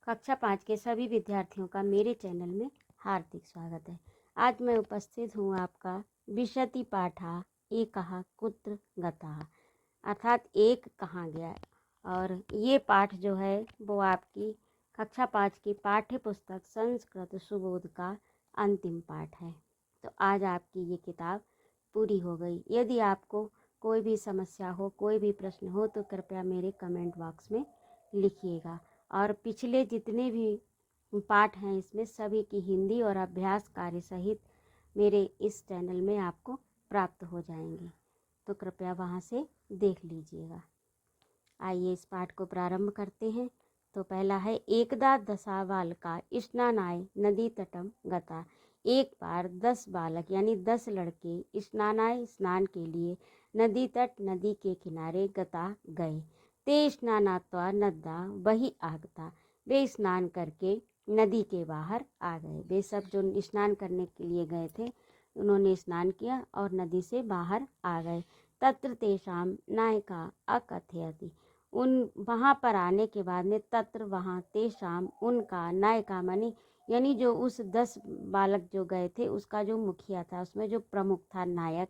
कक्षा 5 के सभी विद्यार्थियों का मेरे चैनल में हार्दिक स्वागत है। आज मैं उपस्थित हूँ आपका विशति पाठा एकः कुत्र गतः, अर्थात एक कहाँ गया। और ये पाठ जो है वो आपकी कक्षा 5 की पाठ्य पुस्तक संस्कृत सुबोध का अंतिम पाठ है। तो आज आपकी ये किताब पूरी हो गई। यदि आपको कोई भी समस्या हो, कोई भी प्रश्न हो तो कृपया मेरे कमेंट बॉक्स में लिखिएगा। और पिछले जितने भी पाठ हैं इसमें सभी की हिंदी और अभ्यास कार्य सहित मेरे इस चैनल में आपको प्राप्त हो जाएंगे, तो कृपया वहां से देख लीजिएगा। आइए इस पाठ को प्रारंभ करते हैं। तो पहला है एकदा दशा बालका स्नानाय नदी तटम गता। एक बार 10 बालक यानी 10 लड़के स्नानाय स्नान के लिए नदी तट नदी के किनारे गता गए। ते स्नानात्वा नद्दा वही आगता। वे स्नान करके नदी के बाहर आ गए। वे सब जो स्नान करने के लिए गए थे उन्होंने स्नान किया और नदी से बाहर आ गए। तत्र तेषाम नायका अकथयति। उन वहाँ पर आने के बाद में तत्र वहाँ तेषाम उनका नायका मनी यानी जो उस 10 बालक जो गए थे उसका जो मुखिया था, उसमें जो प्रमुख था नायक,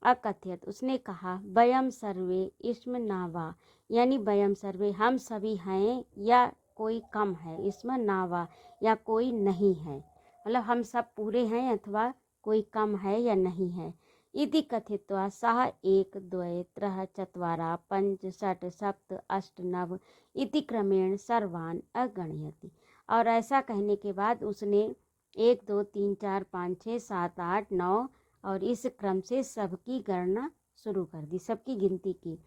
अकथयत उसने कहा वयम सर्वे इसमें नावा यानी वयम सर्वे हम सभी हैं या कोई कम है, इसमें नावा या कोई नहीं है, मतलब हम सब पूरे हैं अथवा कोई कम है या नहीं है। इति कथित्वा सः एक द्वे त्रः चत्वारा पंच षट् सप्त अष्ट नव इति क्रमेण सर्वान् अगणयति। और ऐसा कहने के बाद उसने 1 2 3 4 5 6 7 8 9 और इस क्रम से सबकी गणना शुरू कर दी, सबकी गिनती की।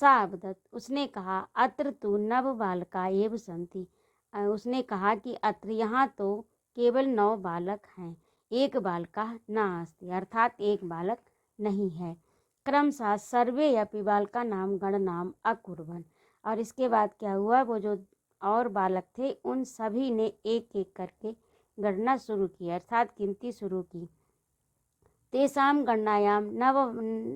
सावदत उसने कहा अत्र तु नव बालका एव सन्ति। उसने कहा कि अत्र यहाँ तो केवल 9 बालक हैं, एक बालका न अस्ति, अर्थात एक बालक नहीं है। क्रमशः सर्वे अपि बालका नाम गणनाम अकुर्वन्। और इसके बाद क्या हुआ, वो जो और बालक थे उन सभी ने एक एक करके गणना शुरू की, अर्थात गिनती शुरू की। तेषां गणनायां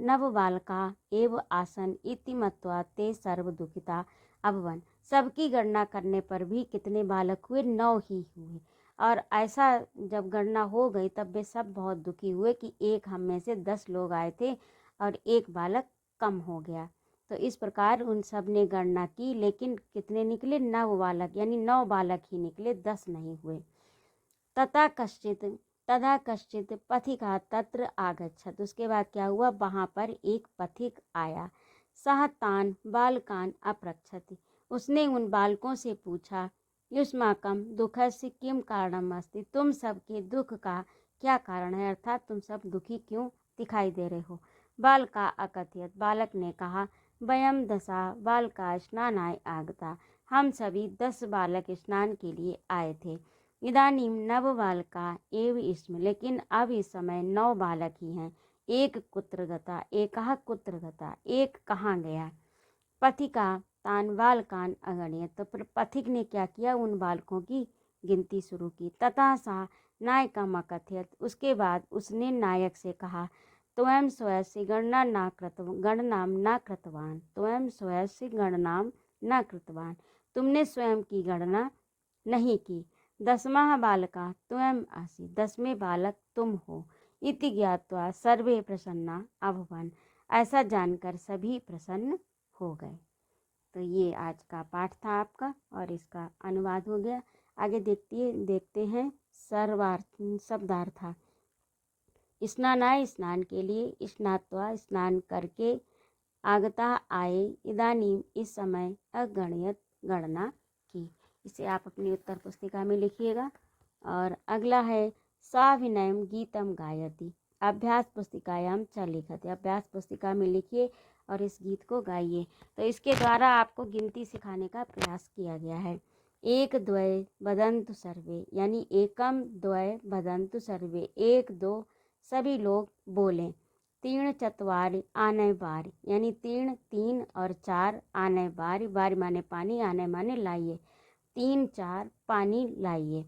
नव बालका एव आसन इति मत्वा ते सर्व दुखिता अभवन्। सबकी गणना करने पर भी कितने बालक हुए, 9 ही हुए। और ऐसा जब गणना हो गई तब वे सब बहुत दुखी हुए कि एक हम में से 10 लोग आए थे और एक बालक कम हो गया। तो इस प्रकार उन सब ने गणना की, लेकिन कितने निकले, 9 बालक, यानी 9 बालक ही निकले, 10 नहीं हुए। तदा कश्चित पथिका तत्र आगच्छत। उसके बाद क्या हुआ, वहाँ पर एक पथिक आया। सह तान बालकान अपृच्छति। उसने उन बालकों से पूछा युष्माकम दुखस्य किम कारणम अस्ति। तुम सबके दुख का क्या कारण है, अर्थात तुम सब दुखी क्यों दिखाई दे रहे हो। बालका अकथयत। बालक ने कहा वयम दशा बालका स्नानाय आगता। हम सभी 10 बालक स्नान के लिए आए थे। इदानीम नव बालका एव इसमें, लेकिन अब इस समय 9 बालक ही हैं। एक कुत्र गता एकः कुत्र गता, एक कहाँ गया। पथिका तान बालकान अगणयत। तो फिर पथिक ने क्या किया, उन बालकों की गिनती शुरू की। तथा सा नायकम अकथयत। उसके बाद उसने नायक से कहा स्वयं स्वयस्य गणनाम न कृतवान। स्वयं स्वयस्य गणनाम न कृतवान। तुमने स्वयं की गणना नहीं की। 10वां बालका त्वं असि। 10वें बालक तुम हो। इति ज्ञात्वा सर्वे प्रसन्ना अभवन्। ऐसा जानकर सभी प्रसन्न हो गए। तो ये आज का पाठ था आपका और इसका अनुवाद हो गया। आगे देखते हैं सर्वार्थ शब्दार्थ। स्नानाय स्नान के लिए, स्नात्वा स्नान करके, आगता आए, इदानीम इस समय, अगणयत गणना की। इसे आप अपनी उत्तर पुस्तिका में लिखिएगा। और अगला है साविनयम गीतम गायति। अभ्यास पुस्तिकायाम च लिखते। अभ्यास पुस्तिका में लिखिए और इस गीत को गाइए। तो इसके द्वारा आपको गिनती सिखाने का प्रयास किया गया है। 1 2 वदन्तु सर्वे, यानी एकम 2 वदन्तु सर्वे, 1 2 सभी लोग बोलें। 3 4 आने बारी, यानी 3 3 और 4 आने बारी, बारी माने पानी, आने माने लाइए। 3 4 पानी लाइए।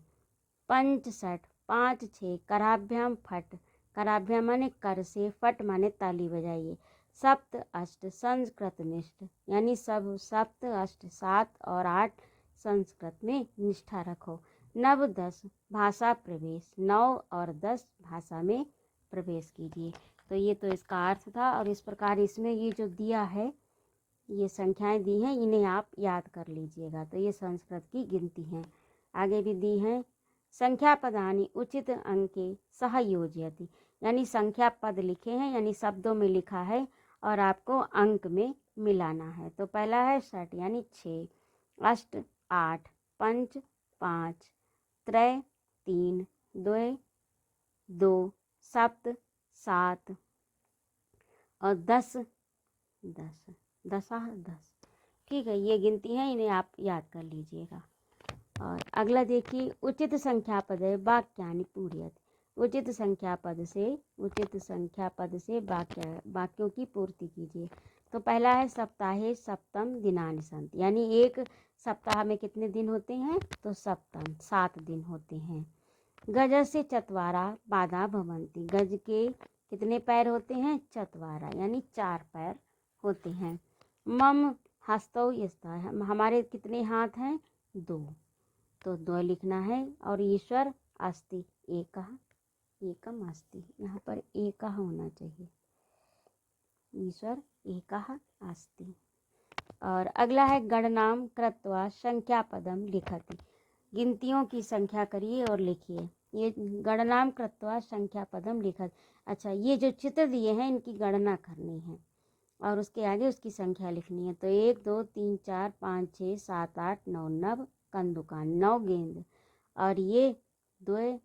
5 6 5 6 कराभ्याम फट, कराभ्याम माने कर से, फट माने ताली बजाइए। 7 8 संस्कृत निष्ठ, यानी सब 7 8 7 और 8 संस्कृत में निष्ठा रखो। नव 10 भाषा प्रवेश, 9 और 10 भाषा में प्रवेश कीजिए। तो ये तो इसका अर्थ था। और इस प्रकार इसमें ये जो दिया है, ये संख्याएं दी हैं, इन्हें आप याद कर लीजिएगा। तो ये संस्कृत की गिनती हैं। आगे भी दी हैं, संख्या पदानी उचित अंके सहयोजयति, यानी संख्या पद लिखे हैं, यानी शब्दों में लिखा है और आपको अंक में मिलाना है। तो पहला है षट यानी 6, अष्ट 8, पंच 5, त्रय 3, द्वय 2, सप्त 7 और 10 10 10। ठीक है, ये गिनती है, इन्हें आप याद कर लीजिएगा। और अगला देखिए, उचित संख्या पद है वाक्यानि पूर्यत। उचित संख्या पद से वाक्यों की पूर्ति कीजिए। तो पहला है सप्ताहे सप्तम दिनानि सन्ति, यानी एक सप्ताह में कितने दिन होते हैं? तो सप्तम 7 दिन होते हैं। गजस्य चत्वारा पादा भवन्ति, गज के कितने पैर होते हैं? चत्वारा, यानी 4 पैर होते हैं। मम हस्तौ यस्ता, हमारे कितने हाथ हैं? 2, तो 2 लिखना है। और ईश्वर अस्ति एकः एकम अस्ति, यहाँ पर एकः होना चाहिए, ईश्वर एकः अस्ति। और अगला है गणनाम कृत्वा संख्या पदम लिखति, गिनतियों की संख्या करिए और लिखिए। ये गणनाम कृत्वा संख्या पदम लिखत, अच्छा ये जो चित्र दिए हैं इनकी गणना करनी है और उसके आगे उसकी संख्या लिखनी है। तो 1 2 3 4 5 6 7 8 9 9 कंदुकान, 9 गेंद। और ये 2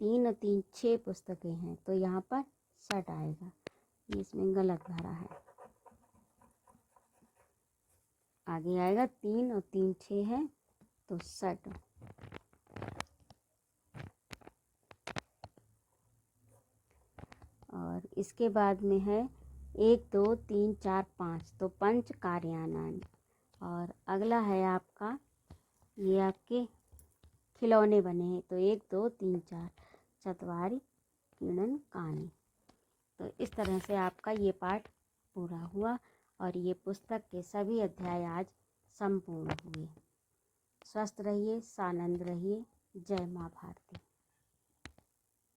3 और 3 6 पुस्तकें हैं, तो यहाँ पर षट आएगा, ये इसमें गलत भरा है। आगे आएगा 3 और 3 6 है, तो षट। और इसके बाद में है 1 2 3 4 5, तो पंच कार्यानानि। और अगला है आपका, ये आपके खिलौने बने हैं, तो 1 2 3 4 चत्वारि क्रीडनकानि। तो इस तरह से आपका ये पाठ पूरा हुआ और ये पुस्तक के सभी अध्याय आज संपूर्ण हुए। स्वस्थ रहिए, सानंद रहिए। जय माँ भारती।